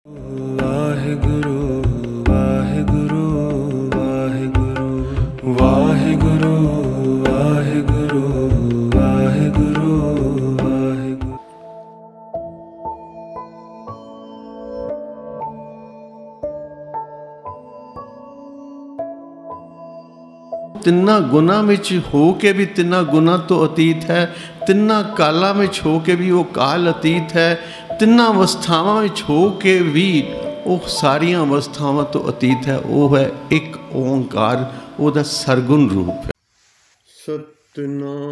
वाहिगुरु वाहिगुरु वाहिगुरु वाहिगुरु वाहिगुरु वाहिगुरु वाहिगुरु। तिन्ना गुना विच हो के भी तिन्ना गुना तो अतीत है, तिन्ना काला विच हो के भी वो काल अतीत है, तिन्ना अवस्थावां विच हो के भी वो सारियां अवस्थावां तो अतीत है। वो है एक ओंकार, ओदा सरगुण रूप है। सतनाम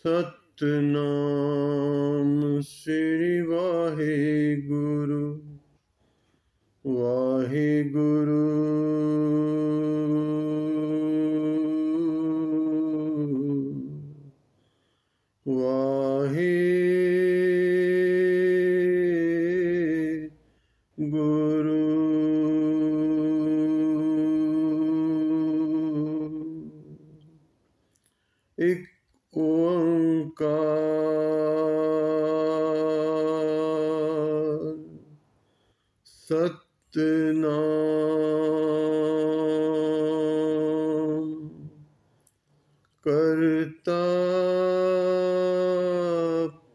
सतनाम श्री वाहिगुरु वाहिगुरु वाहिगुरु। एक ओंकार सतनाम करता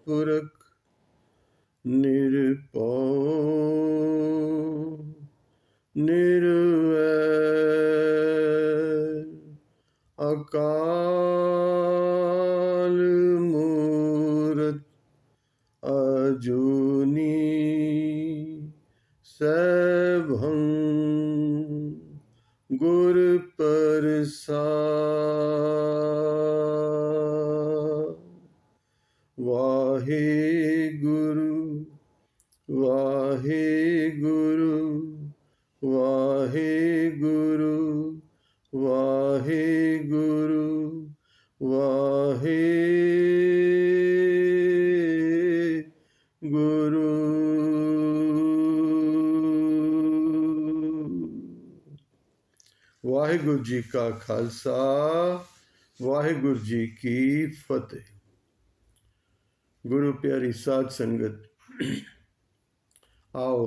पुरख निर्भय निर्वैर अकाल मूरत अजूनी सैभं गुर प्रसाद। वाहिगुरु वाहिगुरु वाहिगुरु वाहिगुरु वाहिगुरु। वाहिगुरु जी का खालसा, वाहिगुरु जी की फतेह। गुरु प्यारी साध संगत, आओ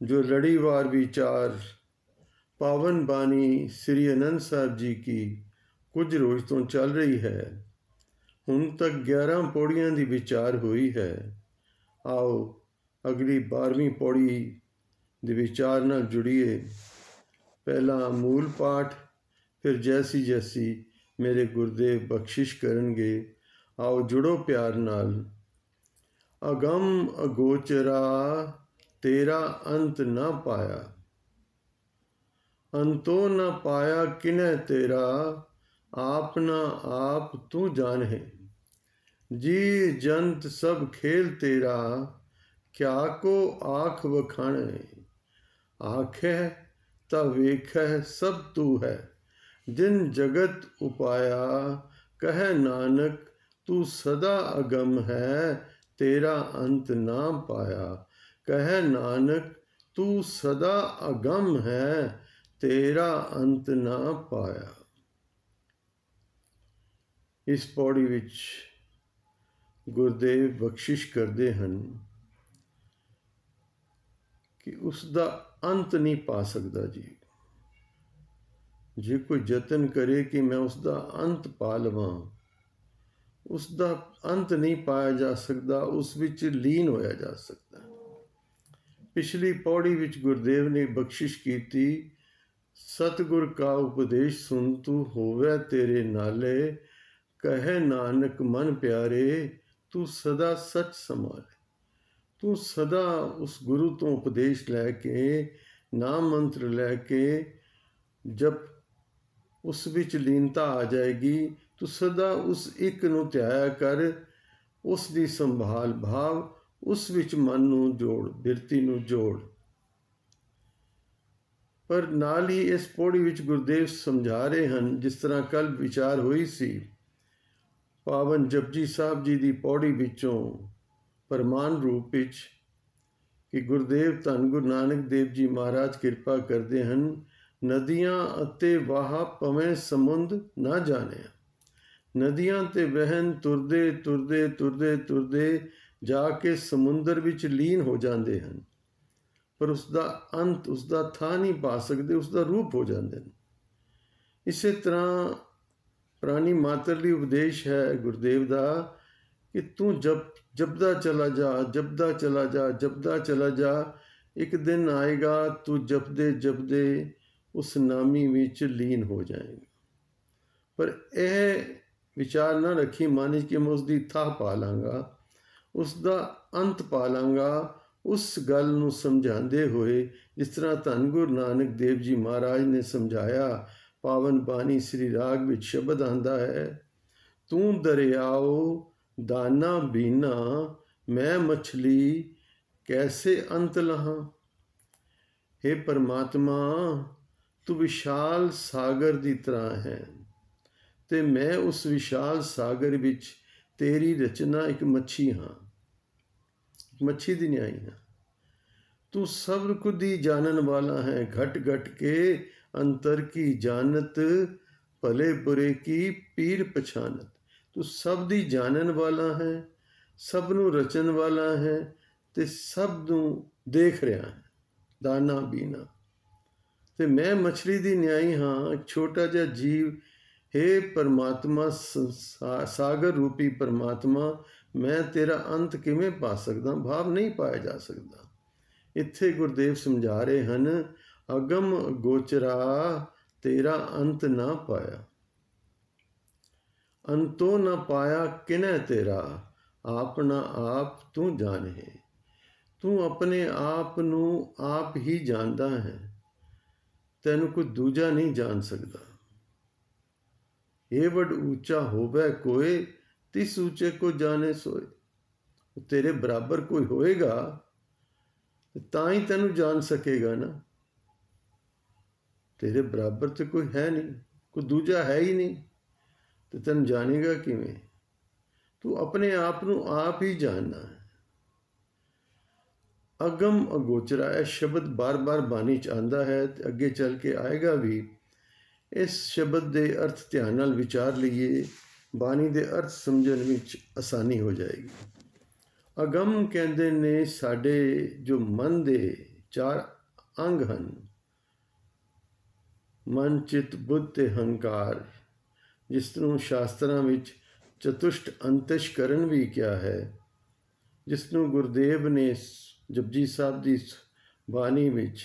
जो लड़ीवार विचार पावन बानी श्री आनंद साहब जी की कुछ रोज तो चल रही है, हुण तक 11 पौड़ियां दी विचार हुई है। आओ अगली 12वीं पौड़ी दी विचार नाल जुड़िए। पहला मूल पाठ, फिर जैसी जैसी मेरे गुरुदेव बख्शिश करनगे। आओ जुड़ो प्यार नाल। अगम अगोचरा तेरा अंत न पाया, अंतो न पाया किन्ह तेरा, आप न आप तू जाने। जी जंत सब खेल तेरा, क्या को आख वखाणे। आखे ता वेखै सब तू है, जिन जगत उपाया। कह नानक तू सदा अगम है, तेरा अंत ना पाया। कह नानक तू सदा अगम है, तेरा अंत ना पाया। इस पौड़ी विच गुरुदेव बख्शिश करते हैं कि उसका अंत नहीं पा सकता जी। जे कोई जतन करे कि मैं उसका अंत पा लवां, उसका अंत नहीं पाया जा सकता, उस विच लीन होया जा सकता। पिछली पौड़ी विच गुरुदेव ने बख्शिश की थी, सतगुर का उपदेश सुन तू होवे तेरे नाले। कहे नानक मन प्यारे, तू सदा सच संभाले। तू सदा उस गुरु तो उपदेश लैके, नाम मंत्र लैके, जब उस विच लीनता आ जाएगी तो सदा उस एक नूं ध्याया कर। उस दी संभाल भाव, उस विच मन नूं जोड़, बिरती नूं जोड़। पर नाल ही इस पौड़ी विच गुरुदेव समझा रहे हैं, जिस तरह कल विचार हुई सी पावन जपजी साहब जी दी पौड़ी विचों प्रमाण रूप विच कि गुरुदेव धन गुरु नानक देव जी महाराज किरपा करते हैं। नदियां अते वाह पवें समुंद ना जाने, ਨਦੀਆਂ ਤੇ ਵਹਿਣ ਤੁਰਦੇ ਤੁਰਦੇ ਤੁਰਦੇ ਤੁਰਦੇ ਜਾ ਕੇ ਸਮੁੰਦਰ ਵਿੱਚ ਲੀਨ ਹੋ ਜਾਂਦੇ ਹਨ, ਪਰ ਉਸ ਦਾ ਅੰਤ, ਉਸ ਦਾ ਥਾਂ ਨਹੀਂ ਪਾ ਸਕਦੇ, ਉਸ ਦਾ ਰੂਪ ਹੋ ਜਾਂਦੇ ਨੇ। ਇਸੇ ਤਰ੍ਹਾਂ ਪ੍ਰਾਣੀ ਮਾਤਰ ਲਈ ਉਪਦੇਸ਼ ਹੈ ਗੁਰਦੇਵ ਦਾ ਕਿ ਤੂੰ ਜਪਦਾ ਚਲਾ ਜਾ, ਜਪਦਾ ਚਲਾ ਜਾ, ਜਪਦਾ ਚਲਾ ਜਾ। ਇੱਕ ਦਿਨ ਆਏਗਾ ਤੂੰ ਜਪਦੇ ਜਪਦੇ ਉਸ ਨਾਮੀ ਵਿੱਚ ਲੀਨ ਹੋ ਜਾਏਗਾ। ਪਰ ਇਹ ਵਿਚਾਰ ਨਾ ਰੱਖੀ ਮਨ ਵਿੱਚ ਕਿ ਮੈਂ ਉਸ ਦੀ ਥਾਂ ਪਾ ਲਾਂਗਾ, ਉਸ ਦਾ ਅੰਤ ਪਾ ਲਾਂਗਾ। ਉਸ ਗੱਲ ਨੂੰ ਸਮਝਾਉਂਦੇ ਹੋਏ, ਜਿਸ ਤਰ੍ਹਾਂ ਧੰਨ ਗੁਰੂ ਨਾਨਕ ਦੇਵ ਜੀ ਮਹਾਰਾਜ ਨੇ ਸਮਝਾਇਆ, ਪਾਵਨ ਬਾਣੀ ਸ੍ਰੀ ਰਾਗ ਵਿੱਚ ਸ਼ਬਦ ਆਉਂਦਾ ਹੈ, ਤੂੰ ਦਰਿਆਓ ਦਾਨਾ ਬੀਨਾ, ਮੈਂ ਮਛਲੀ ਕੈਸੇ ਅੰਤ ਲਹਾਂ। हे परमात्मा, तू विशाल सागर ਦੀ ਤਰ੍ਹਾਂ ਹੈ ਤੇ ਮੈਂ ਉਸ ਵਿਸ਼ਾਲ ਸਾਗਰ ਵਿੱਚ ਤੇਰੀ ਰਚਨਾ ਇੱਕ ਮੱਛੀ ਹਾਂ, ਮੱਛੀ ਦੀ ਨਿਆਈ ਹਾਂ। ਤੂੰ ਸਭ ਕੁਝ ਦੀ ਜਾਣਨ ਵਾਲਾ ਹੈ, ਘਟ ਘਟ ਕੇ ਅੰਤਰ ਕੀ ਜਾਣਤ, ਭਲੇ ਬੁਰੇ ਕੀ ਪੀਰ ਪਛਾਨਤ। ਤੂੰ ਸਭ ਦੀ ਜਾਣਨ ਵਾਲਾ ਹੈ, ਸਭ ਨੂੰ ਰਚਣ ਵਾਲਾ ਹੈ ਤੇ ਸਭ ਨੂੰ ਦੇਖ ਰਿਹਾ ਹੈ, ਦਾਨਾ ਬੀਨਾ। ਤੇ ਮੈਂ ਮਛਲੀ ਦੀ ਨਿਆਈ ਹਾਂ, ਇੱਕ ਛੋਟਾ ਜਿਹਾ ਜੀਵ। हे परमात्मा, ਸਾਗਰ ਰੂਪੀ परमात्मा, ਮੈਂ ਤੇਰਾ ਅੰਤ ਕਿਵੇਂ ਪਾ ਸਕਦਾ? ਭਾਵ ਨਹੀਂ ਪਾਇਆ ਜਾ ਸਕਦਾ। ਇੱਥੇ ਗੁਰਦੇਵ ਸਮਝਾ ਰਹੇ ਹਨ, ਅਗਮ ਗੋਚਰਾ ਤੇਰਾ ਅੰਤ ਨਾ ਪਾਇਆ, ਅੰਤੋਂ ਨਾ ਪਾਇਆ ਕਿਨੈ ਤੇਰਾ, ਆਪਣਾ ਆਪ ਤੂੰ ਜਾਣੇ। ਤੂੰ ਆਪਣੇ ਆਪ ਨੂੰ ਆਪ ਹੀ ਜਾਣਦਾ ਹੈ, ਤੈਨੂੰ ਕੋਈ ਦੂਜਾ ਨਹੀਂ ਜਾਣ ਸਕਦਾ। ਇਹ ਵੱਡ ਉੱਚਾ ਹੋਵੇ ਕੋਏ, ਤਿਸ ਉੱਚੇ ਕੋ ਜਾਣੇ ਸੋਏ। ਤੇਰੇ ਬਰਾਬਰ ਕੋਈ ਹੋਏਗਾ ਤਾਂ ਹੀ ਤੈਨੂੰ ਜਾਣ ਸਕੇਗਾ ਨਾ। ਤੇਰੇ ਬਰਾਬਰ ਤੇ ਕੋਈ ਹੈ ਨਹੀਂ, ਕੋਈ ਦੂਜਾ ਹੈ ਹੀ ਨਹੀਂ, ਤੇ ਤੈਨੂੰ ਜਾਣੇਗਾ ਕਿਵੇਂ? ਤੂੰ ਆਪਣੇ ਆਪ ਨੂੰ ਆਪ ਹੀ ਜਾਣਨਾ ਹੈ। ਅਗਮ ਅਗੋਚਰਾ, ਇਹ ਸ਼ਬਦ ਬਾਰ-ਬਾਰ ਬਾਣੀ 'ਚ ਆਉਂਦਾ ਹੈ ਤੇ ਅੱਗੇ ਚੱਲ ਕੇ ਆਏਗਾ ਵੀ। ਇਸ ਸ਼ਬਦ ਦੇ ਅਰਥ ਧਿਆਨ ਨਾਲ ਵਿਚਾਰ ਲਈਏ, ਬਾਣੀ ਦੇ ਅਰਥ ਸਮਝਣ ਵਿੱਚ ਆਸਾਨੀ ਹੋ ਜਾਏਗੀ। ਅਗਮ ਕਹਿੰਦੇ ਨੇ ਸਾਡੇ ਜੋ ਮਨ ਦੇ 4 ਅੰਗ ਹਨ, ਮਨ, ਚਿੱਤ, ਬੁੱਧ ਤੇ ਹੰਕਾਰ, ਜਿਸ ਨੂੰ ਸ਼ਾਸਤਰਾਂ ਵਿੱਚ ਚਤੁਸ਼ਟ ਅੰਤਸ਼ਕਰਨ ਵੀ ਕਿਹਾ ਹੈ, ਜਿਸ ਨੂੰ ਗੁਰਦੇਵ ਨੇ ਜਪਜੀ ਸਾਹਿਬ ਦੀ ਬਾਣੀ ਵਿੱਚ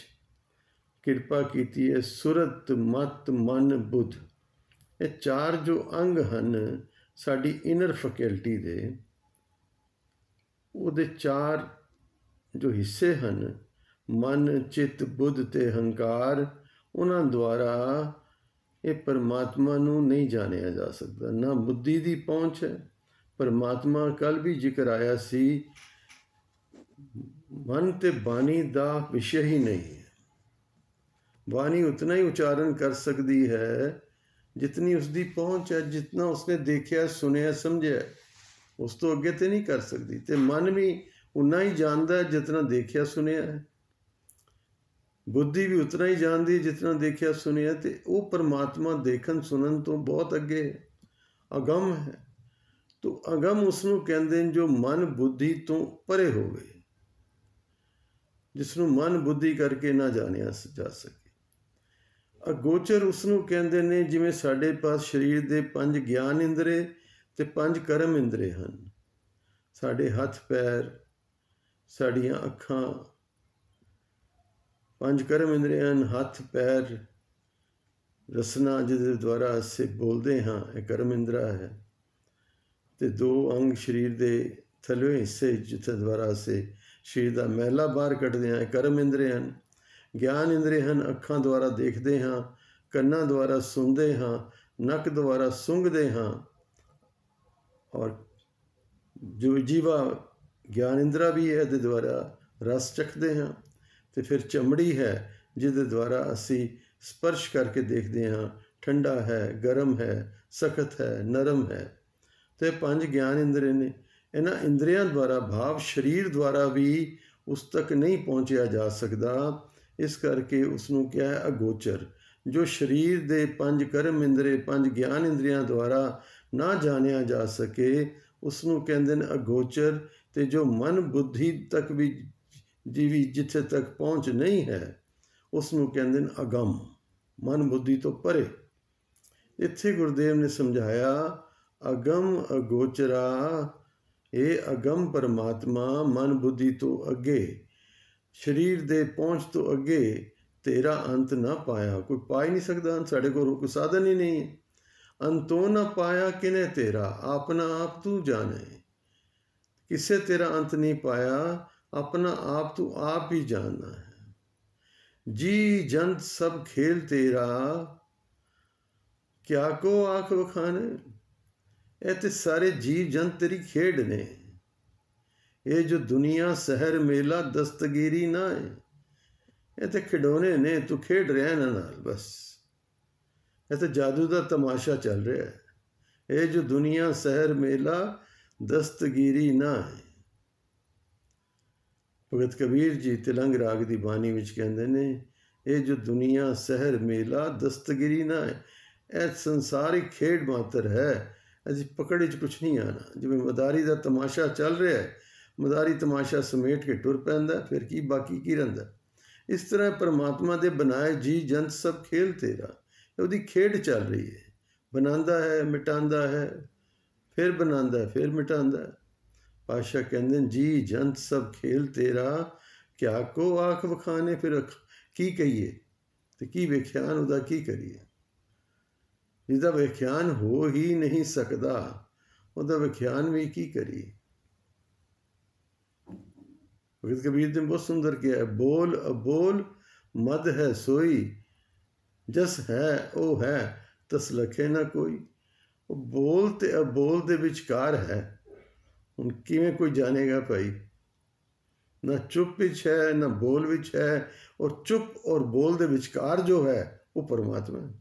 ਕਿਰਪਾ ਕੀਤੀ ਹੈ, ਸੁਰਤ, ਮਤ, ਮਨ, ਬੁੱਧ। ਇਹ 4 ਜੋ ਅੰਗ ਹਨ ਸਾਡੀ ਇਨਰ ਫੈਕਲਟੀ ਦੇ, ਉਹਦੇ 4 ਜੋ ਹਿੱਸੇ ਹਨ, ਮਨ, ਚਿੱਤ, ਬੁੱਧ ਤੇ ਹੰਕਾਰ, ਉਹਨਾਂ ਦੁਆਰਾ ਇਹ ਪਰਮਾਤਮਾ ਨੂੰ ਨਹੀਂ ਜਾਣਿਆ ਜਾ ਸਕਦਾ। ਨਾ ਬੁੱਧੀ ਦੀ ਪਹੁੰਚ ਹੈ। ਪਰਮਾਤਮਾ ਕੱਲ੍ਹ ਵੀ ਜ਼ਿਕਰ ਆਇਆ ਸੀ, ਮਨ ਤੇ ਬਾਣੀ ਦਾ ਵਿਸ਼ੇ ਹੀ ਨਹੀਂ ਹੈ। ਬਾਣੀ ਉਤਨਾ ਹੀ ਉਚਾਰਨ ਕਰ ਸਕਦੀ ਹੈ ਜਿਤਨੀ ਉਸਦੀ ਪਹੁੰਚ ਹੈ, ਜਿਤਨਾ ਉਸਨੇ ਦੇਖਿਆ, ਸੁਣਿਆ, ਸਮਝਿਆ, ਉਸ ਤੋਂ ਅੱਗੇ ਤੇ ਨਹੀਂ ਕਰ ਸਕਦੀ। ਤੇ ਮਨ ਵੀ ਉਨਾ ਹੀ ਜਾਣਦਾ ਹੈ ਜਿਤਨਾ ਦੇਖਿਆ ਸੁਣਿਆ ਹੈ, ਬੁੱਧੀ ਵੀ ਉਤਨਾ ਹੀ ਜਾਣਦੀ ਹੈ ਜਿਤਨਾ ਦੇਖਿਆ ਸੁਣਿਆ, ਤੇ ਉਹ ਪਰਮਾਤਮਾ ਦੇਖਣ ਸੁਣਨ ਤੋਂ ਬਹੁਤ ਅੱਗੇ ਹੈ, ਅਗਮ ਹੈ। ਤੋ ਅਗਮ ਉਸ ਨੂੰ ਕਹਿੰਦੇ ਨੇ ਜੋ ਮਨ ਬੁੱਧੀ ਤੋਂ ਪਰੇ ਹੋਵੇ, ਜਿਸ ਨੂੰ ਮਨ ਬੁੱਧੀ ਕਰਕੇ ਨਾ ਜਾਣਿਆ ਜਾ ਸਕੇ। ਅਗੋਚਰ ਉਸ ਨੂੰ ਕਹਿੰਦੇ ਨੇ ਜਿਵੇਂ ਸਾਡੇ ਪਾਸ ਸਰੀਰ ਦੇ 5 ਗਿਆਨ ਇੰਦਰੇ ਤੇ 5 ਕਰਮ ਇੰਦਰੇ ਹਨ। ਸਾਡੇ ਹੱਥ ਪੈਰ, ਸਾਡੀਆਂ ਅੱਖਾਂ, 5 ਕਰਮ ਇੰਦਰੇ ਹਨ। ਹੱਥ ਪੈਰ, ਰਸਨਾ ਜਿਹਦੇ ਦੁਆਰਾ ਅਸੀਂ ਬੋਲਦੇ ਹਾਂ, ਇਹ ਕਰਮ ਇੰਦਰਾ ਹੈ। ਤੇ 2 ਅੰਗ ਸਰੀਰ ਦੇ ਥੱਲੇ ਹਿੱਸੇ ਜਿੱਥੇ ਦੁਆਰਾ ਅਸੀਂ ਸਰੀਰ ਦਾ ਮੈਲਾ ਬਾਹਰ ਕੱਢਦੇ ਹਾਂ, ਇਹ ਕਰਮ ਇੰਦਰੇ ਹਨ। ਗਿਆਨ ਇੰਦਰੇ ਹਨ, ਅੱਖਾਂ ਦੁਆਰਾ ਦੇਖਦੇ ਹਾਂ, ਕੰਨਾਂ ਦੁਆਰਾ ਸੁਣਦੇ ਹਾਂ, ਨੱਕ ਦੁਆਰਾ ਸੁੰਘਦੇ ਹਾਂ, ਔਰ ਜੋ ਜੀਵਾ ਗਿਆਨ ਇੰਦਰਾ ਵੀ ਹੈ, ਇਹਦੇ ਦੁਆਰਾ ਰਸ ਚੱਖਦੇ ਹਾਂ। ਤੇ ਫਿਰ ਚਮੜੀ ਹੈ ਜਿਹਦੇ ਦੁਆਰਾ ਅਸੀਂ ਸਪਰਸ਼ ਕਰਕੇ ਦੇਖਦੇ ਹਾਂ, ਠੰਡਾ ਹੈ, ਗਰਮ ਹੈ, ਸਖਤ ਹੈ, ਨਰਮ ਹੈ। ਤੇ 5 ਗਿਆਨ ਇੰਦਰੇ ਨੇ। ਇਹਨਾਂ ਇੰਦਰੀਆਂ ਦੁਆਰਾ ਭਾਵ ਸਰੀਰ ਦੁਆਰਾ ਵੀ ਉਸ ਤੱਕ ਨਹੀਂ ਪਹੁੰਚਿਆ ਜਾ ਸਕਦਾ। ਇਸ ਕਰਕੇ ਉਸ ਨੂੰ ਕਿਹਾ ਅਗੋਚਰ। ਜੋ ਸਰੀਰ ਦੇ 5 ਕਰਮ ਇੰਦਰੇ, 5 ਗਿਆਨ ਇੰਦਰੀਆਂ ਦੁਆਰਾ ਨਾ ਜਾਣਿਆ ਜਾ ਸਕੇ ਉਸ ਨੂੰ ਕਹਿੰਦੇ ਨੇ ਅਗੋਚਰ। ਤੇ ਜੋ ਮਨ ਬੁੱਧੀ ਤੱਕ ਵੀ ਜੀਵੀ ਜਿੱਥੇ ਤੱਕ ਪਹੁੰਚ ਨਹੀਂ ਹੈ ਉਸ ਨੂੰ ਕਹਿੰਦੇ ਨੇ ਅਗੰਮ, ਮਨ ਬੁੱਧੀ ਤੋਂ ਪਰੇ। ਇੱਥੇ ਗੁਰਦੇਵ ਨੇ ਸਮਝਾਇਆ ਅਗੰਮ ਅਗੋਚਰਾ, ਇਹ ਅਗੰਮ ਪਰਮਾਤਮਾ ਮਨ ਬੁੱਧੀ ਤੋਂ ਅੱਗੇ, ਸਰੀਰ ਦੇ ਪਹੁੰਚ ਤੋਂ ਅੱਗੇ ਤੇਰਾ ਅੰਤ ਨਾ ਪਾਇਆ। ਕੋਈ ਪਾ ਹੀ ਨਹੀਂ ਸਕਦਾ ਅੰਤ, ਸਾਡੇ ਕੋਲ ਕੋਈ ਸਾਧਨ ਹੀ ਨਹੀਂ ਹੈ। ਅੰਤੋਂ ਨਾ ਪਾਇਆ ਕਿਨੇ ਤੇਰਾ, ਆਪਣਾ ਆਪ ਤੂੰ ਜਾਣੇ। ਕਿਸੇ ਤੇਰਾ ਅੰਤ ਨਹੀਂ ਪਾਇਆ, ਆਪਣਾ ਆਪ ਤੂੰ ਆਪ ਹੀ ਜਾਣਨਾ ਹੈ। ਜੀ ਜੰਤ ਸਭ ਖੇਲ ਤੇਰਾ, ਕਿਆ ਕੋ ਆਖ ਵਖਾਣੇ। ਇਹ ਤੇ ਸਾਰੇ ਜੀਵ ਜੰਤ ਤੇਰੀ ਖੇਡ ਨੇ। ਇਹ ਜੋ ਦੁਨੀਆ ਸਹਿਰ ਮੇਲਾ ਦਸਤਗੀਰੀ ਨਾ ਹੈ, ਇਹ ਤੇ ਖਿਡੌਣੇ ਨੇ, ਤੂੰ ਖੇਡ ਰਿਹਾ ਇਹਨਾਂ ਨਾਲ ਬਸ। ਇਹ ਤਾਂ ਜਾਦੂ ਦਾ ਤਮਾਸ਼ਾ ਚੱਲ ਰਿਹਾ ਹੈ। ਇਹ ਜੋ ਦੁਨੀਆ ਸਹਿਰ ਮੇਲਾ ਦਸਤਗੀਰੀ ਨਾ ਹੈ। ਭਗਤ ਕਬੀਰ ਜੀ ਤਿਲੰਗ ਰਾਗ ਦੀ ਬਾਣੀ ਵਿੱਚ ਕਹਿੰਦੇ ਨੇ ਇਹ ਜੋ ਦੁਨੀਆ ਸਹਿਰ ਮੇਲਾ ਦਸਤਗੀਰੀ ਨਾ ਹੈ, ਇਹ ਸੰਸਾਰਿਕ ਖੇਡ ਮਾਤਰ ਹੈ, ਅਸੀਂ ਪਕੜ 'ਚ ਕੁਛ ਨਹੀਂ ਆਣਾ। ਜਿਵੇਂ ਮਦਾਰੀ ਦਾ ਤਮਾਸ਼ਾ ਚੱਲ ਰਿਹਾ ਹੈ, ਮਦਾਰੀ ਤਮਾਸ਼ਾ ਸਮੇਟ ਕੇ ਟੁਰ ਪੈਂਦਾ, ਫਿਰ ਕੀ ਬਾਕੀ ਕੀ ਰਹਿੰਦਾ। ਇਸ ਤਰ੍ਹਾਂ ਪਰਮਾਤਮਾ ਦੇ ਬਣਾਏ ਜੀ ਜੰਤ ਸਭ ਖੇਲ ਤੇਰਾ, ਉਹਦੀ ਖੇਡ ਚੱਲ ਰਹੀ ਹੈ। ਬਣਾਉਂਦਾ ਹੈ, ਮਿਟਾਉਂਦਾ ਹੈ, ਫਿਰ ਬਣਾਉਂਦਾ, ਫਿਰ ਮਿਟਾਉਂਦਾ। ਪਾਤਸ਼ਾਹ ਕਹਿੰਦੇ ਜੀ ਜੰਤ ਸਭ ਖੇਲ ਤੇਰਾ, ਕਿਆ ਕੋ ਆਖ ਵਖਾਣੇ। ਫਿਰ ਕੀ ਕਹੀਏ ਤੇ ਕੀ ਵਿਖਿਆਨ ਉਹਦਾ ਕੀ ਕਰੀਏ। ਜਿਹਦਾ ਵਿਖਿਆਨ ਹੋ ਹੀ ਨਹੀਂ ਸਕਦਾ, ਉਹਦਾ ਵਿਖਿਆਨ ਵੀ ਕੀ ਕਰੀਏ। ਭਗਤ ਕਬੀਰ ਨੇ ਬਹੁਤ ਸੁੰਦਰ ਕਿਹਾ, ਬੋਲ ਅਬੋਲ ਮਦ ਹੈ ਸੋਈ, ਜਸ ਹੈ ਉਹ ਹੈ ਤਸ ਲਖੇ ਨਾ ਕੋਈ। ਉਹ ਬੋਲ ਤੇ ਅਬੋਲ ਦੇ ਵਿਚਕਾਰ ਹੈ। ਹੁਣ ਕਿਵੇਂ ਕੋਈ ਜਾਣੇਗਾ ਭਾਈ। ਨਾ ਚੁੱਪ ਵਿੱਚ ਹੈ ਨਾ ਬੋਲ ਵਿੱਚ ਹੈ, ਔਰ ਚੁੱਪ ਔਰ ਬੋਲ ਦੇ ਵਿਚਕਾਰ ਜੋ ਹੈ ਉਹ ਪਰਮਾਤਮਾ ਹੈ।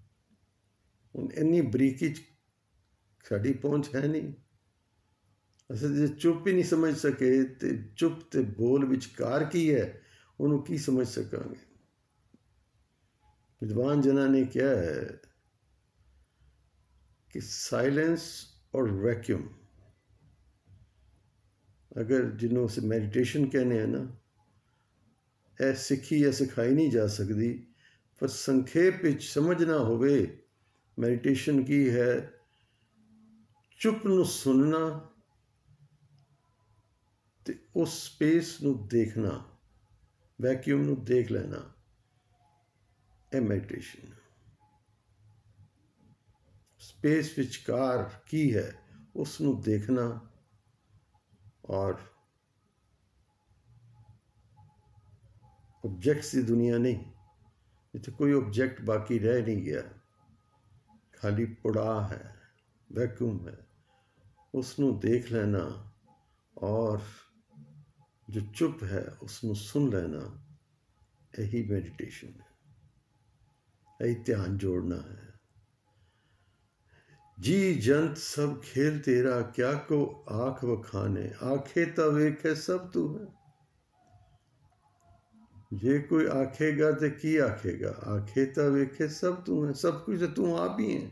ਹੁਣ ਇੰਨੀ ਬਰੀਕੀ 'ਚ ਸਾਡੀ ਪਹੁੰਚ ਹੈ ਨਹੀਂ। ਅਸੀਂ ਜੇ ਚੁੱਪ ਹੀ ਨਹੀਂ ਸਮਝ ਸਕੇ ਤੇ ਚੁੱਪ ਤੇ ਬੋਲ ਵਿਚਕਾਰ ਕੀ ਹੈ ਉਹਨੂੰ ਕੀ ਸਮਝ ਸਕਾਂਗੇ। ਵਿਦਵਾਨ ਜਨਾਂ ਨੇ ਕਿਹਾ ਹੈ ਕਿ ਸਾइलेंस और वैक्यूम, अगर ਜਿਹਨੂੰ ਅਸੀਂ ਮੈਡੀਟੇਸ਼ਨ ਕਹਿੰਦੇ ਆ ਨਾ, ਇਹ ਸਿੱਖੀ ਜਾਂ ਸਿਖਾਈ ਨਹੀਂ ਜਾ ਸਕਦੀ। ਪਰ ਸੰਖੇਪ ਵਿੱਚ ਸਮਝਣਾ ਹੋਵੇ ਮੈਡੀਟੇਸ਼ਨ ਕੀ ਹੈ, ਚੁੱਪ ਨੂੰ ਸੁਣਨਾ ਤੇ ਉਸ ਸਪੇਸ ਨੂੰ ਦੇਖਣਾ, ਵੈਕਿਊਮ ਨੂੰ ਦੇਖ ਲੈਣਾ, ਇਹ ਮੈਡੀਟੇਸ਼ਨ। ਸਪੇਸ ਵਿਚਕਾਰ ਕੀ ਹੈ ਉਸ ਨੂੰ ਦੇਖਣਾ, ਔਰ ऑब्जेक्ट्स की दुनिया नहीं, जिथे कोई ऑब्जेक्ट बाकी रह नहीं गया, खाली पुड़ा है, वैक्यूम है, उसनू देख लेना और जो चुप है उसनू सुन लेना, यही मेडिटेशन है, यही ध्यान जोड़ना है। जी जंत सब खेल तेरा, क्या को आँख वखाने, आखे तो वेखे सब तू है। जे कोई आखेगा तो की आखेगा, आखे तो वेखे सब तू है, सब कुछ तो तू आप ही है।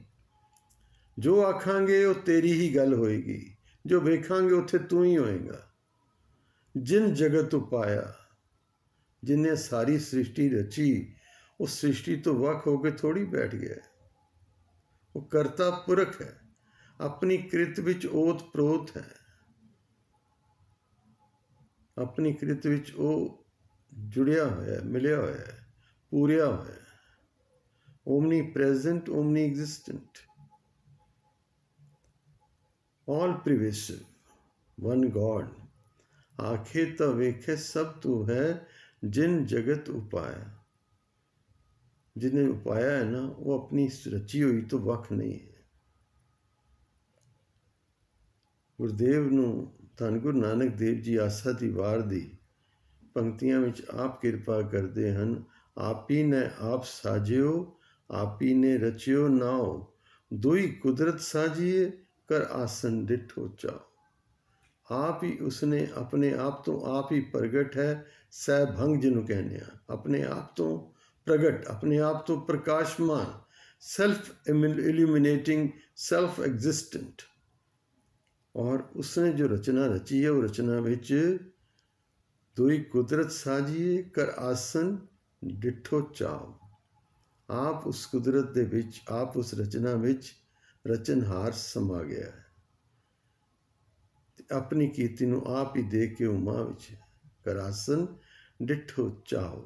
जो आखांगे वो तेरी ही गल होएगी, जो वेखांगे उत्थे तू ही होएगा। जिन जगत उपाया, जिन्हें सारी सृष्टि रची, उस सृष्टि तो वख होके थोड़ी बैठ गया। वो करता पुरख है, अपनी कृत विच ओत प्रोत है, अपनी कृत विच ओ जुड़िया होया, मिलिया होया, पूरिया होया। Omnipresent, omniexistent, all pervasive, one God. आखे तो वेखे सब तू है, जिन जगत उपाया। जिन्हें उपाया है ना, वो अपनी रची हुई तो वख नहीं है। गुरुदेव नूं धन गुरु नानक देव जी आसा दी वार दी पंक्तियां विच आप किरपा करते हैं। आप ही ने आप साजियो, आप ही ने रचियो नाओ, दुई कुदरत साजिए, कर आसन डिठो चाओ। आप ही उसने अपने आप तो आप ही प्रगट है, सहभंग जिन्हों कहने, अपने आप तो प्रगट, अपने आप तो प्रकाशमान, सेल्फ इल्यूमिनेटिंग, सेल्फ एग्जिस्टेंट। और उसने जो रचना रची है, वो रचना विच दोई कुदरत साजिए कर आसन डिठो चाव। आप उस कुदरत दे विच, आप उस रचना विच रचनहार समा गया है। अपनी कीर्ति नूं आप ही देख के उमा विच कर आसन डिठो चाव।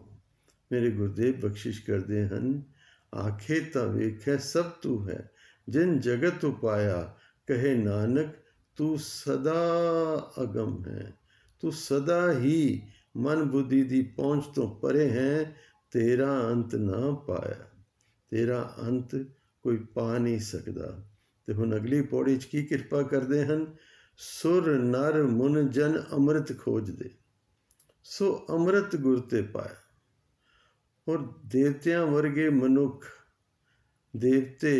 मेरे गुरुदेव बख्शिश करते हैं, आखे ता वेखै सब तू है, जिन जगत उपाया कहे नानक तू सदा अगम है। तू सदा ही मन बुद्धि दी पहुँच तो परे है, तेरा अंत ना पाया। तेरा अंत कोई पा नहीं सकता। तो हुण अगली पौड़ी च की किरपा करते हैं, सुर नर मुन जन अमृत खोज दे, सो अमृत गुर ते पाया। और देवतियां वर्गे मनुख, देवते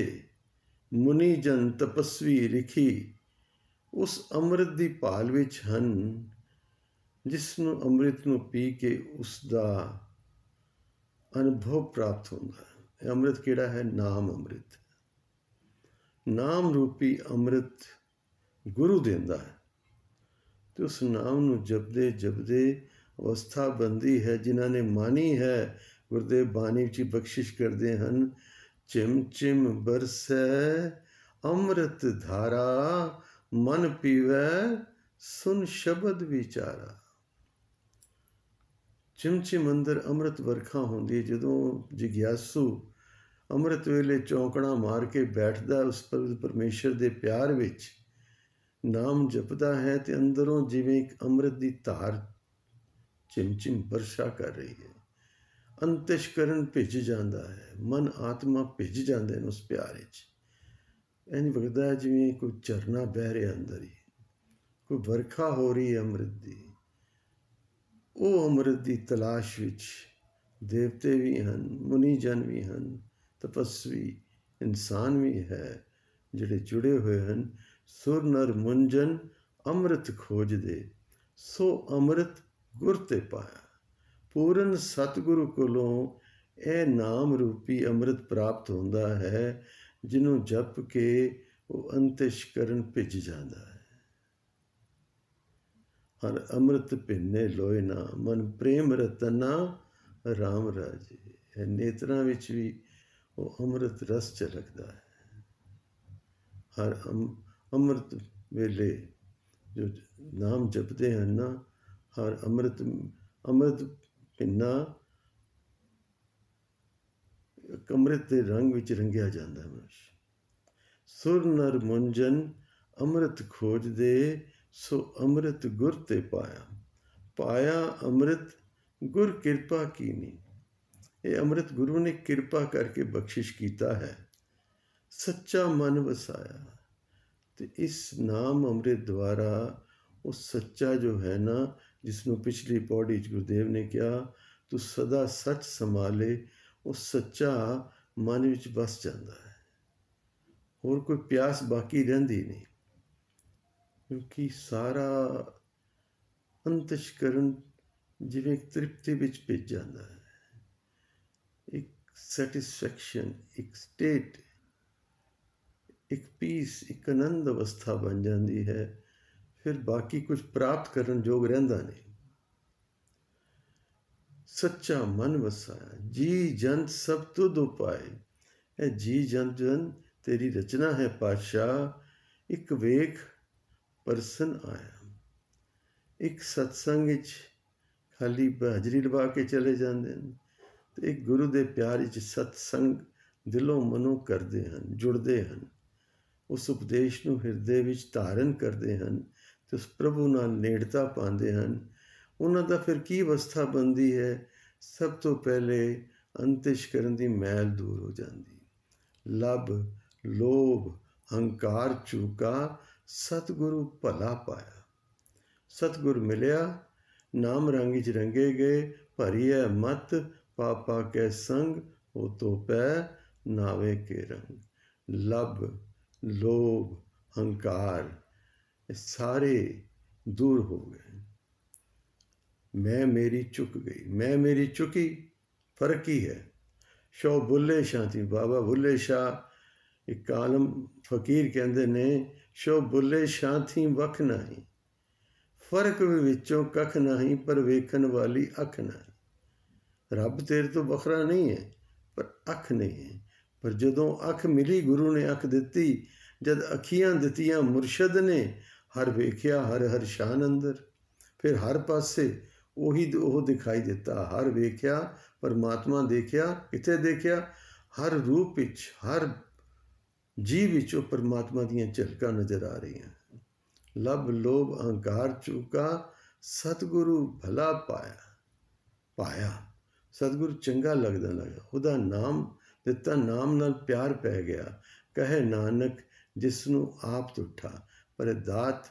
मुनि जन तपस्वी रिखी उस अमृत की भाल विच हन, जिसनों अमृत नूं पी के उसका अनुभव प्राप्त होता है। अमृत किहड़ा है? नाम अमृत। नाम रूपी अमृत गुरु देंदा है। तो उस नाम नूं जपदे जपदे अवस्था बनती है। जिन्हां ने मानी है, गुरुदेव बाणी च बख्शिश करते हैं, चिम चिम बरसै अमृत धारा, मन पीवै सुन शब्द विचारा। चिम चिम अंदर अमृत वर्खा होंदी है। जदों जिग्यासू अमृत वेले चौंकड़ा मार के बैठदा उस परमेश्वर के प्यार विच, नाम जपदा है, तो अंदरों जिवें एक अमृत की धार चिम चिम वर्षा कर रही है। अंतशकरण भिज जाता है, मन आत्मा भिज जाते हैं उस प्यार विच। इंज लगता है जिवें कोई झरना बह रहा अंदर ही, कोई वर्खा हो रही है अमृत की। वो अमृत की तलाश विच देवते भी हैं, मुनिजन भी हैं, तपस्वी इंसान भी है, जिहड़े जुड़े हुए हैं। सुर नर मुंजन अमृत खोज दे, सो अमृत गुर ते पाया। पूਰਨ सतगुरु कोलों यह नाम रूपी अमृत प्राप्त होता है, जिन्हों जप के वो अंतशकरण भिज जाता है। हर अमृत भिन्ने लोए ना, मन प्रेम रतना राम राजे। नेत्रां विच भी वो अमृत रस झलकदा है। हर अमृत वेले जो नाम जपते हैं ना, हर अमृत भिन्ना अमृत के रंग विच रंगिया जाता है मनुष्य। सुर नर मुंजन अमृत खोज दे, सो अमृत गुर ते पाया। पाया अमृत गुर कृपा कीनी। ये अमृत गुरु ने कृपा करके बख्शिश किया है। सच्चा मन वसाया। तो इस नाम अमृत द्वारा वो सच्चा जो है ना, जिसनों पिछली पौड़ी गुरुदेव ने कहा, तू सदा सच संभाले, वो सच्चा मन विच बस जाता है। और कोई प्यास बाकी रहिंदी नहीं, क्योंकि सारा अंतशकरण जिवें एक तृप्ति विच भिज जाता है। एक सैटिस्फैक्शन, एक स्टेट, एक पीस, एक आनंद अवस्था बन जाती है। फिर बाकी कुछ प्राप्त करन जोग रहिंदा नहीं। सच्चा मन वसाया, जी जंत सब तुद उपाय। ए जी जंत जन तेरी रचना है पातशाह। एक वेख परसन आया। एक सत्संग विच खाली हाजरी लवा के चले जाते हैं, तो एक गुरु के प्यार विच सत्संग दिलों मनो करते हैं, जुड़ते हैं, उस उपदेश नूं हिरदे विच धारण करते हैं, तो उस प्रभु नाल नेड़ता पाते हैं। उन्हां दा फिर की अवस्था बनती है? सब तो पहले अंतशकरण की मैल दूर हो जाती। लभ लोभ हंकार चूका, सतगुरु भला पाया। सतगुरु मिलिया, नाम रंग च रंगे गए, भरी है मत पापा कै संग, हो तो पै नावे के रंग। लभ लोभ हंकार सारे दूर हो गए। मैं मेरी चुक गई, मैं मेरी चुकी, फर्क ही है। शो बुल्ले शाह थी। बाबा बुल्ले शाह एक आलम फकीर कहते ने, शो बुल्ले शाह थी वख नहीं, फर्क विचों कख नहीं, पर वेखन वाली अख नहीं। रब तेरे तो बखरा नहीं है, पर अख नहीं है। पर जदों अख मिली, गुरु ने अख दिती, जद अखियां दित्तियां मुरशद ने, हर वेख्या हर हर शान अंदर। फिर हर पासे ਉਹੀ ਉਹ ਦਿਖਾਈ ਦਿੱਤਾ। ਹਰ ਵੇਖਿਆ ਪਰਮਾਤਮਾ ਦੇਖਿਆ। ਕਿੱਥੇ ਦੇਖਿਆ? ਹਰ ਰੂਪ ਵਿੱਚ, ਹਰ ਜੀਵ ਵਿੱਚ ਉਹ ਪਰਮਾਤਮਾ ਦੀਆਂ ਝਲਕਾਂ ਨਜ਼ਰ ਆ ਰਹੀਆਂ। ਲਬ ਲੋਭ ਅਹੰਕਾਰ ਚੁਕਾ, ਸਤਿਗੁਰੂ ਭਲਾ ਪਾਇਆ। ਸਤਿਗੁਰੂ ਚੰਗਾ ਲੱਗਦਾ ਲੱਗਾ। ਉਹਦਾ ਨਾਮ ਦਿੱਤਾ, ਨਾਮ ਨਾਲ ਪਿਆਰ ਪੈ ਗਿਆ। ਕਹੇ ਨਾਨਕ ਜਿਸ ਨੂੰ ਆਪ ਤੁਠਾ। ਪਰ ਦਾਤ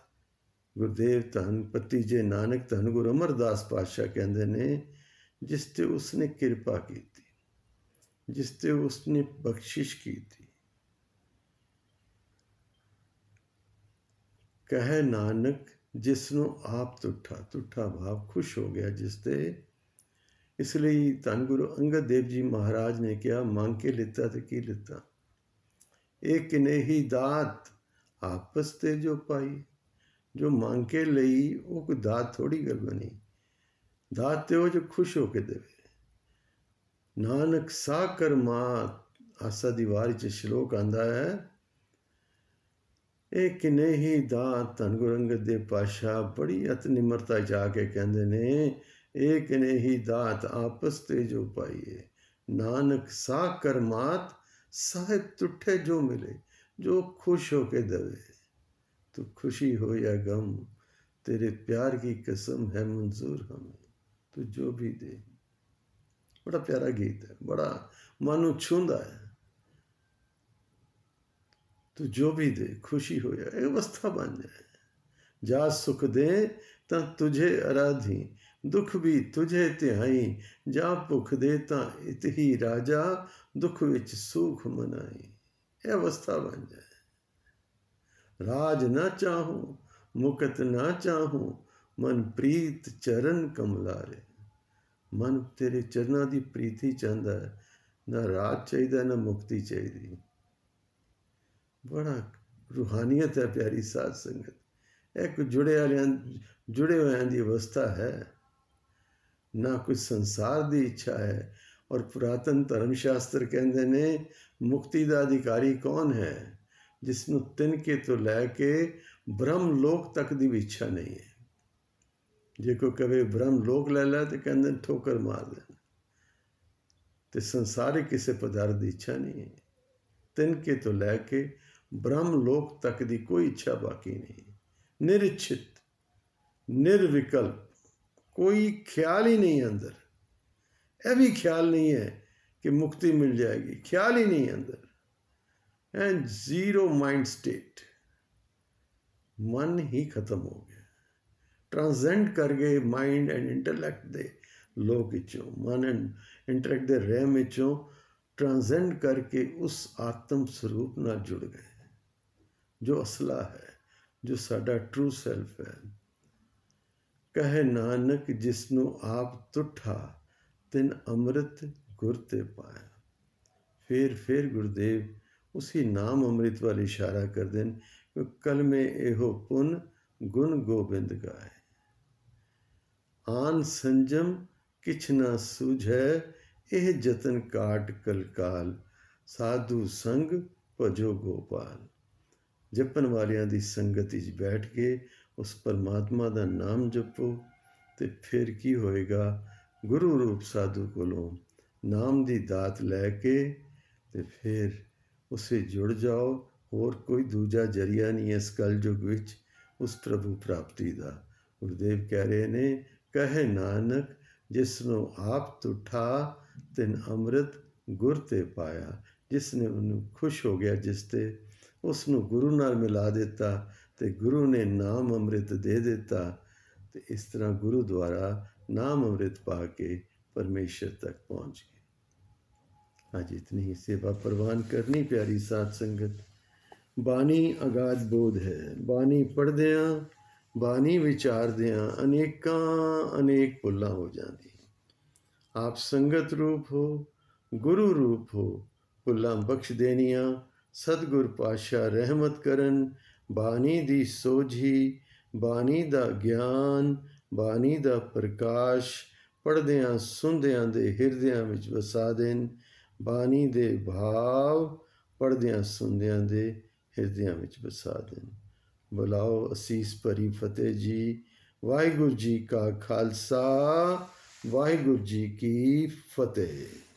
ਗੁਰਦੇਵ ਧੰਨ ਭਤੀਜੇ ਨਾਨਕ ਧੰਨ ਗੁਰੂ ਅਮਰਦਾਸ ਪਾਤਸ਼ਾਹ ਕਹਿੰਦੇ ਨੇ, ਜਿਸ ਤੇ ਉਸਨੇ ਕਿਰਪਾ ਕੀਤੀ, ਜਿਸ ਤੇ ਉਸਨੇ ਬਖਸ਼ਿਸ਼ ਕੀਤੀ। ਕਹੇ ਨਾਨਕ ਜਿਸ ਨੂੰ ਆਪ ਤੁਠਾ ਭਾਵ ਖੁਸ਼ ਹੋ ਗਿਆ ਜਿਸ ਤੇ। ਇਸ ਲਈ ਧੰਨ ਗੁਰੂ ਅੰਗਦ ਦੇਵ ਜੀ ਮਹਾਰਾਜ ਨੇ ਕਿਹਾ, ਮੰਗ ਕੇ ਲਿੱਤਾ ਤੇ ਕੀ ਲਿੱਤਾ? ਇਹ ਕਿਨੇਹੀ ਦਾਤ ਆਪਸ ਤੇ ਜੋ ਪਾਈ। ਜੋ ਮੰਗ ਕੇ ਲਈ ਉਹ ਕੋਈ ਦਾਤ ਥੋੜੀ ਗੱਲ ਬਣੀ। ਦਾਤ ਤੇ ਉਹ ਜੋ ਖੁਸ਼ ਹੋ ਕੇ ਦੇਵੇ। ਨਾਨਕ ਸਾਕਰ ਮਾਤ ਆਸਾ ਦੀ ਵਾਰ 'ਚ ਸ਼ਲੋਕ ਆਉਂਦਾ ਹੈ, ਇਹ ਕਿਨੇ ਹੀ ਦਾਤ। ਧੰਨ ਗੁਰੂ ਅੰਗਦ ਦੇਵ ਪਾਤਸ਼ਾਹ ਬੜੀ ਅਤ ਨਿਮਰਤਾ 'ਚ ਆ ਕੇ ਕਹਿੰਦੇ ਨੇ, ਇਹ ਕਿਨੇ ਹੀ ਦਾਤ ਆਪਸ ਤੇ ਜੋ ਪਾਈਏ। ਨਾਨਕ ਸਾਕਰ ਮਾਤ ਸਾਹਿਬ ਤੁਠੇ ਜੋ ਮਿਲੇ। ਜੋ ਖੁਸ਼ ਹੋ ਕੇ ਦੇਵੇ। तो खुशी हो या गम, तेरे प्यार की कसम है मंजूर हमें, तू जो भी दे। बड़ा प्यारा गीत है, बड़ा मन नूं छूंदा है। तू जो भी दे, खुशी हो या, एक अवस्था बन जाए। जा सुख दे तां तुझे आराधी, दुख भी तुझे ध्याई। जा भुख दे तां इत ही राजा, दुख विच सुख मनाई। ये अवस्था बन जाए। राज ना चाहूं मुकत ना चाहूं, मन प्रीत चरण कमलारे। मन तेरे चरना की प्रीति चाहता है, ना राज चाहिए ना मुक्ति चाहिए। बड़ा रूहानियत है प्यारी साध संगत। एक जुड़े हुए की अवस्था है। ना कोई संसार की इच्छा है। और पुरातन धर्मशास्त्र कहते ने, मुक्ति का अधिकारी कौन है? जिसनों तिनके तो लैके ब्रह्म लोक तक की भी इच्छा नहीं है। जे कोई कहे ब्रह्म लोक लै लै तो कहते ठोकर मार देना। तो संसारिक किसी पदार्थ की इच्छा नहीं है। तिनके तो लैके ब्रह्म लोक तक की कोई इच्छा बाकी नहीं। निरिच्छित, निर्विकल्प, कोई ख्याल ही नहीं अंदर। यह भी ख्याल नहीं है कि मुक्ति मिल जाएगी, ख्याल ही नहीं अंदर। And zero mind state. मन ही खत्म हो गया। ट्रांसेंड कर गए माइंड एंड इंटलैक्ट दे लोक विचों, मन एंड इंटलैक्ट दे रहम विचों ट्रांसेंड करके उस आत्म स्वरूप नाल जुड़ गए, जो असला है, जो साडा ट्रू सैल्फ है। कहे नानक जिसनों आप तुठा, तिन अमृत गुर ते पाया। फिर गुरुदेव उसी नाम अमृत वाल इशारा कर दें, कल में एहो पुन गुण गोबिंद गाए। आन संजम किछ ना सूझै, एह जतन काट कलकाल। साधु संग भजो गोपाल। जपन वालियां दी संगत विच बैठ के उस परमात्मा दा नाम जपो, ते फिर की होएगा? गुरु रूप साधु कोलों नाम दी दात लैके ते फिर उसे जुड़ जाओ। और कोई दूजा जरिया नहीं है इस कलयुग विच उस प्रभु प्राप्ति का। गुरुदेव कह रहे ने, कहे नानक जिसनों आप तुठा, तिन अमृत गुर ते पाया। जिसने उन्हें खुश हो गया, जिसते उसनों गुरु नाल मिला दिता, ते गुरु ने नाम अमृत दे दिता। तो इस तरह गुरु द्वारा नाम अमृत पा के परमेश्वर तक पहुँच गए। आज इतनी ही सेवा प्रवान करनी प्यारी साध संगत। बानी अगाध बोध है। बानी पढ़दियाँ, बानी विचारदियाँ अनेक भुल्लां हो जाती। आप संगत रूप हो, ਗੁਰੂ ਰੂਪ ਹੋ। ਭੁੱਲਾਂ ਬਖਸ਼ ਦੇਣੀਆਂ, ਸਤਿਗੁਰ ਪਾਤਸ਼ਾਹ ਰਹਿਮਤ ਕਰਨ। ਬਾਣੀ ਦੀ ਸੋਝੀ, ਬਾਣੀ ਦਾ ਗਿਆਨ, ਬਾਣੀ ਦਾ ਪ੍ਰਕਾਸ਼ ਪੜ੍ਹਦਿਆਂ ਸੁਣਦਿਆਂ ਦੇ ਹਿਰਦਿਆਂ ਵਿੱਚ ਵਸਾ ਦੇਣ। ਬਾਣੀ ਦੇ ਭਾਵ ਪੜ੍ਹਦਿਆਂ ਸੁਣਦਿਆਂ ਦੇ ਹਿਰਦਿਆਂ ਵਿੱਚ ਵਸਾ ਦੇਣ। ਬੁਲਾਓ ਅਸੀਸ ਭਰੀ ਫਤਿਹ ਜੀ। ਵਾਹਿਗੁਰੂ ਜੀ ਕਾ ਖਾਲਸਾ, ਵਾਹਿਗੁਰੂ ਜੀ ਕੀ ਫਤਿਹ।